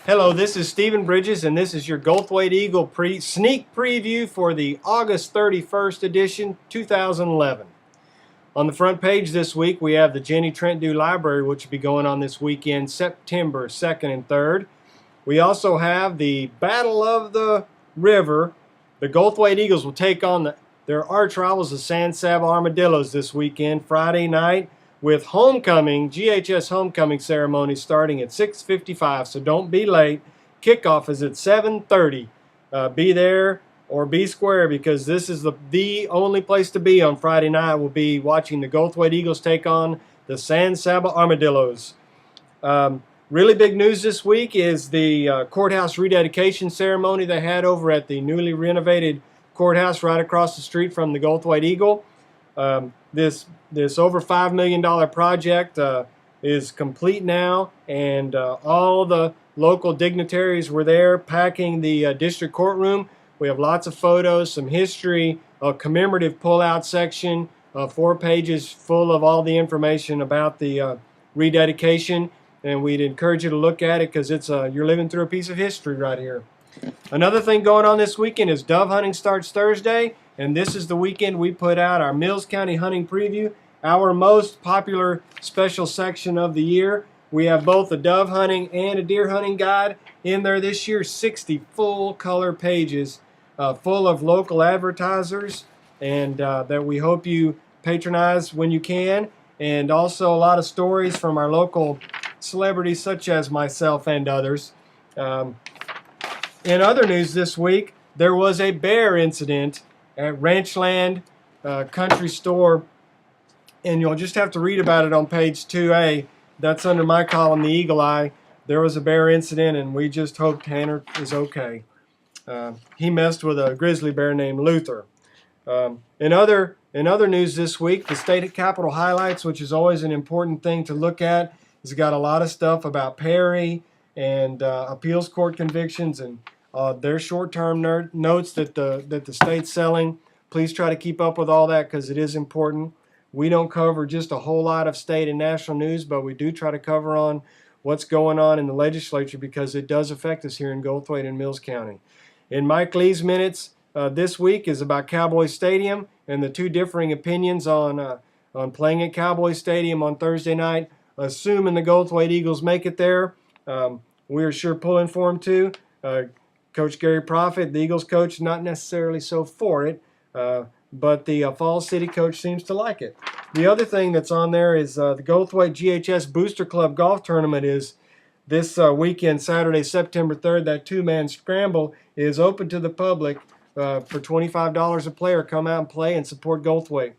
Hello, this is Stephen Bridges, and this is your Goldthwait Eagle sneak preview for the August 31st edition, 2011. On the front page this week, we have the Jenny Trent Dew Library, which will be going on this weekend, September 2nd and 3rd. We also have the Battle of the River. The Goldthwait Eagles will take on their arch rivals, the San Saba Armadillos, this weekend, Friday night, with GHS homecoming ceremony starting at 6:55, so don't be late. Kickoff is at 7:30. Be there or be square, because this is the only place to be on Friday night. We'll be watching the Goldthwait Eagles take on the San Saba Armadillos. Really big news this week is the courthouse rededication ceremony they had over at the newly renovated courthouse right across the street from the Goldthwait Eagle. This over $5 million project is complete now, and all the local dignitaries were there packing the district courtroom. We have lots of photos, some history, a commemorative pull-out section, 4 pages full of all the information about the rededication, and we'd encourage you to look at it because you're living through a piece of history right here. Another thing going on this weekend is dove hunting starts Thursday, and this is the weekend we put out our Mills County hunting preview, our most popular special section of the year. We have both a dove hunting and a deer hunting guide in there this year, 60 full color pages full of local advertisers, and that we hope you patronize when you can, and also a lot of stories from our local celebrities such as myself and others. In other news this week, there was a bear incident at Ranchland Country Store, and you'll just have to read about it on page 2A. That's under my column, The Eagle Eye. There was a bear incident, and we just hope Tanner is okay. He messed with a grizzly bear named Luther. In other news this week, the state capitol highlights, which is always an important thing to look at, has got a lot of stuff about Perry and appeals court convictions and their short-term notes that the state's selling. Please try to keep up with all that because it is important. We don't cover just a whole lot of state and national news, but we do try to cover on what's going on in the legislature because it does affect us here in Goldthwait and Mills County. In Mike Lee's minutes this week is about Cowboy Stadium and the 2 differing opinions on playing at Cowboy Stadium on Thursday night. Assuming the Goldthwait Eagles make it there, we are sure pulling for them too. Coach Gary Proffitt, the Eagles coach, not necessarily so for it, but the Falls City coach seems to like it. The other thing that's on there is the Goldthwait GHS Booster Club Golf Tournament is this weekend, Saturday, September 3rd. That 2-man scramble is open to the public for $25 a player. Come out and play and support Goldthwait.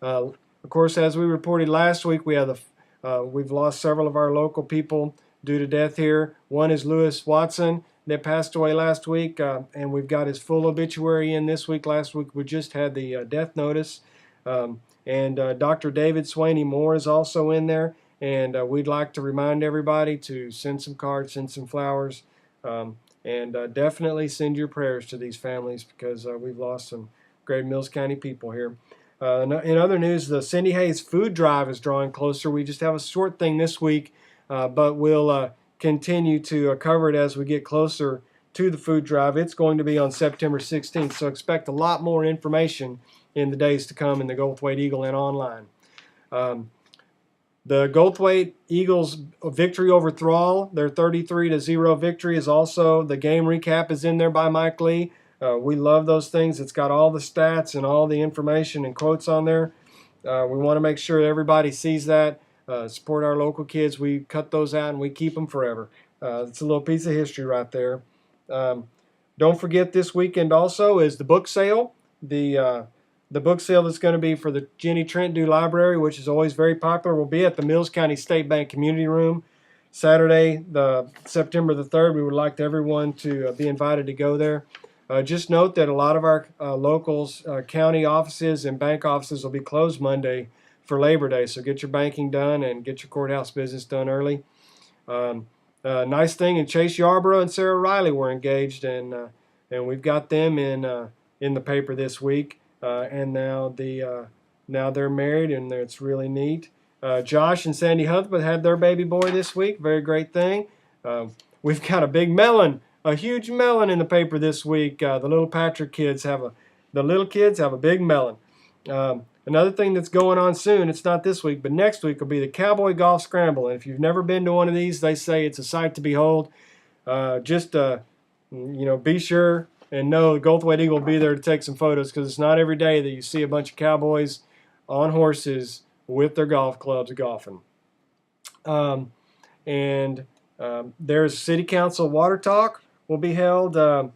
Of course, as we reported last week, we've lost several of our local people due to death here. One is Lewis Watson that passed away last week, and we've got his full obituary in this week. Last week we just had the death notice. And Dr. David Swaney Moore is also in there, and we'd like to remind everybody to send some cards, send some flowers, and definitely send your prayers to these families because we've lost some great Mills County people here. In other news, the Cindy Hayes food drive is drawing closer. We just have a short thing this week, but we'll continue to cover it as we get closer to the food drive. It's going to be on September 16th, so expect a lot more information in the days to come in the Goldthwait Eagle and online. The Goldthwait Eagles victory over Thrall, their 33-0 victory, is also, the game recap is in there by Mike Lee. We love those things. It's got all the stats and all the information and quotes on there. We want to make sure everybody sees that. Support our local kids. We cut those out and we keep them forever. It's a little piece of history right there. Don't forget this weekend also is the book sale. The book sale that's going to be for the Jenny Trent Dew Library, which is always very popular, will be at the Mills County State Bank Community Room Saturday, September the 3rd. We would like everyone to be invited to go there. Just note that a lot of our locals, county offices and bank offices will be closed Monday for Labor Day, so get your banking done and get your courthouse business done early. Nice thing, and Chase Yarborough and Sarah Riley were engaged, and we've got them in the paper this week. And now they're married, and it's really neat. Josh and Sandy Huthbeth had their baby boy this week. Very great thing. we've got a big melon, a huge melon in the paper this week. The little Patrick kids have a big melon. Another thing that's going on soon, it's not this week, but next week will be the Cowboy Golf Scramble. And if you've never been to one of these, they say it's a sight to behold. Be sure and know the Goldthwait Eagle will be there to take some photos, because it's not every day that you see a bunch of cowboys on horses with their golf clubs golfing. There's City Council Water Talk will be held the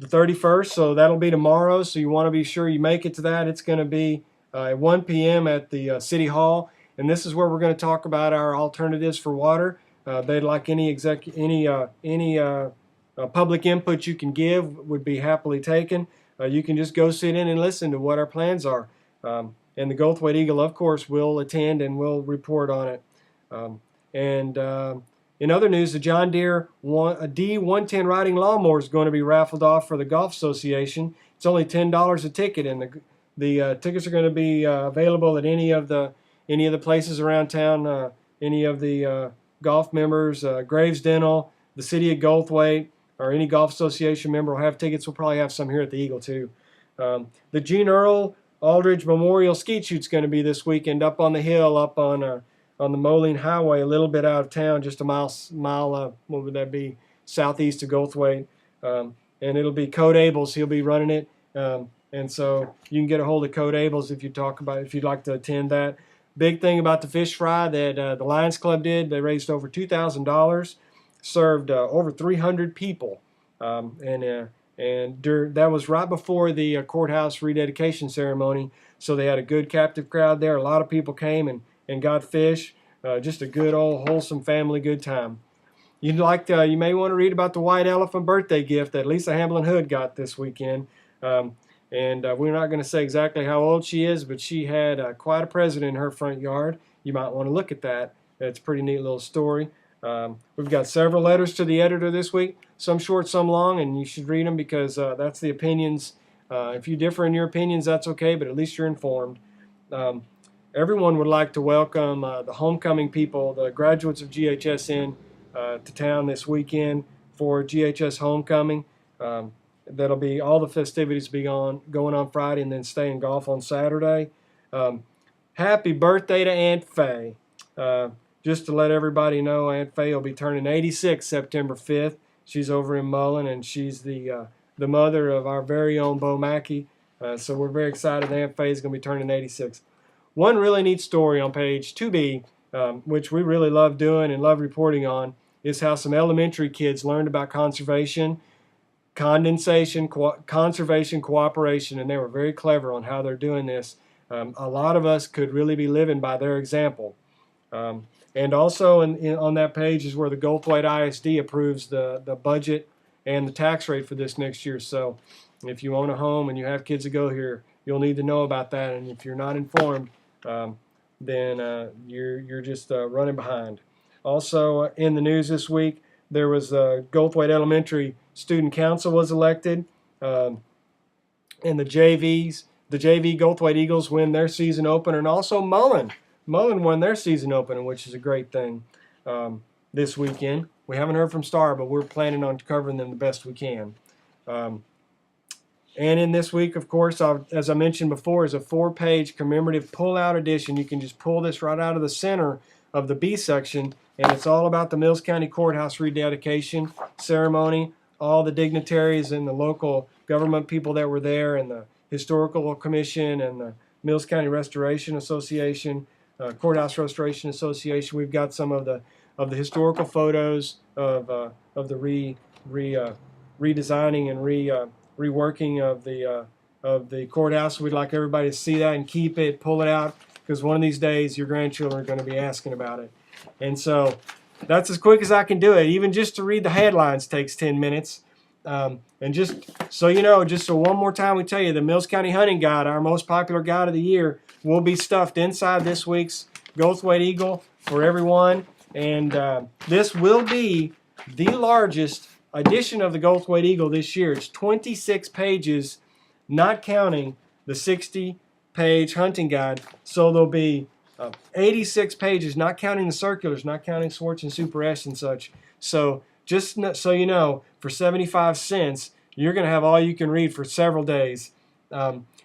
31st, so that'll be tomorrow. So you want to be sure you make it to that. It's going to be at 1 p.m. at the City Hall, and this is where we're going to talk about our alternatives for water. They'd like any public input you can give would be happily taken. You can just go sit in and listen to what our plans are. And the Goldthwait Eagle, of course, will attend and will report on it. In other news, the John Deere D110 riding lawnmower is going to be raffled off for the Golf Association. It's only $10 a ticket, and the tickets are going to be available at any of the places around town. Any of the golf members, Graves Dental, the City of Goldthwait, or any Golf Association member will have tickets. We'll probably have some here at the Eagle too. The Gene Earl Aldridge Memorial Skeet Shoot's going to be this weekend up on the hill, up on the Moline Highway, a little bit out of town, just a mile, what would that be, southeast of Goldthwait. And it'll be Code Abels. He'll be running it. And so you can get a hold of Code Abels if you'd like to attend that. Big thing about the fish fry that the Lions Club did, they raised over $2,000, served over 300 people. That was right before the courthouse rededication ceremony. So they had a good captive crowd there. A lot of people came and got fish. Just a good old wholesome family good time. You may want to read about the white elephant birthday gift that Lisa Hamblin Hood got this weekend. We're not going to say exactly how old she is, but she had quite a present in her front yard. You might want to look at that. It's a pretty neat little story. We've got several letters to the editor this week, some short, some long, and you should read them because that's the opinions. If you differ in your opinions, that's okay, but at least you're informed. Everyone would like to welcome the homecoming people, the graduates of GHS to town this weekend for GHS homecoming. That'll be all the festivities going on Friday and then staying golf on Saturday. Happy birthday to Aunt Faye. Just to let everybody know, Aunt Faye will be turning 86 September 5th. She's over in Mullen, and she's the mother of our very own Bo Mackey. So we're very excited Aunt Faye is going to be turning 86. One really neat story on page 2B, which we really love doing and love reporting on, is how some elementary kids learned about conservation, condensation, conservation, cooperation, and they were very clever on how they're doing this. A lot of us could really be living by their example. And also on that page is where the Goldthwait ISD approves the budget and the tax rate for this next year. So if you own a home and you have kids that go here, you'll need to know about that. And if you're not informed, then you're just running behind. Also in the news this week, there was Goldthwait Elementary Student Council was elected, and the JV Goldthwait Eagles win their season opener, and also Mullen won their season opener, which is a great thing this weekend. We haven't heard from Star, but we're planning on covering them the best we can. And in this week, of course, as I mentioned before, is a 4-page commemorative pull-out edition. You can just pull this right out of the center of the B section, and it's all about the Mills County Courthouse rededication ceremony, all the dignitaries and the local government people that were there, and the Historical Commission and the Mills County Restoration Association, Courthouse Restoration Association. We've got some of the historical photos of the redesigning and reworking of the courthouse. We'd like everybody to see that and keep it, pull it out, because one of these days your grandchildren are going to be asking about it. And so that's as quick as I can do it. Even just to read the headlines takes 10 minutes. And just so you know, just so one more time we tell you, the Mills County Hunting Guide, our most popular guide of the year, will be stuffed inside this week's Goldthwait Eagle for everyone. And this will be the largest edition of the Goldthwait Eagle this year. It's 26 pages, not counting the 60-page hunting guide. So there'll be 86 pages, not counting the circulars, not counting Swartz and Super S and such. So just so you know, for 75 cents, you're going to have all you can read for several days.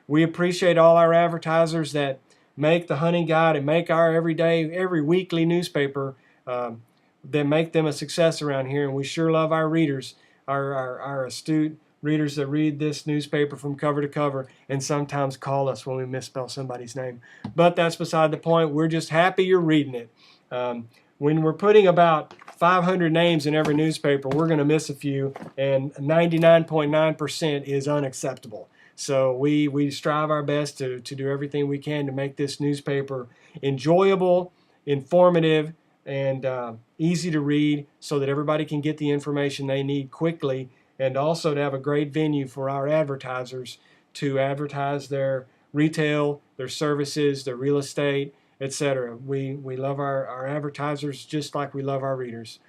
We appreciate all our advertisers that make the Hunting Guide and make our every weekly newspaper, that make them a success around here. And we sure love our readers, our astute readers that read this newspaper from cover to cover and sometimes call us when we misspell somebody's name. But that's beside the point. We're just happy you're reading it. When we're putting about 500 names in every newspaper, we're going to miss a few, and 99.9% is unacceptable. So we strive our best to do everything we can to make this newspaper enjoyable, informative, and easy to read so that everybody can get the information they need quickly, and also to have a great venue for our advertisers to advertise their retail, their services, their real estate, etc. We love our advertisers just like we love our readers.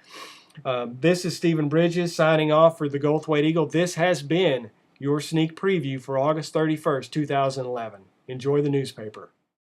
This is Stephen Bridges signing off for the Goldthwait Eagle. This has been your sneak preview for August 31st, 2011. Enjoy the newspaper.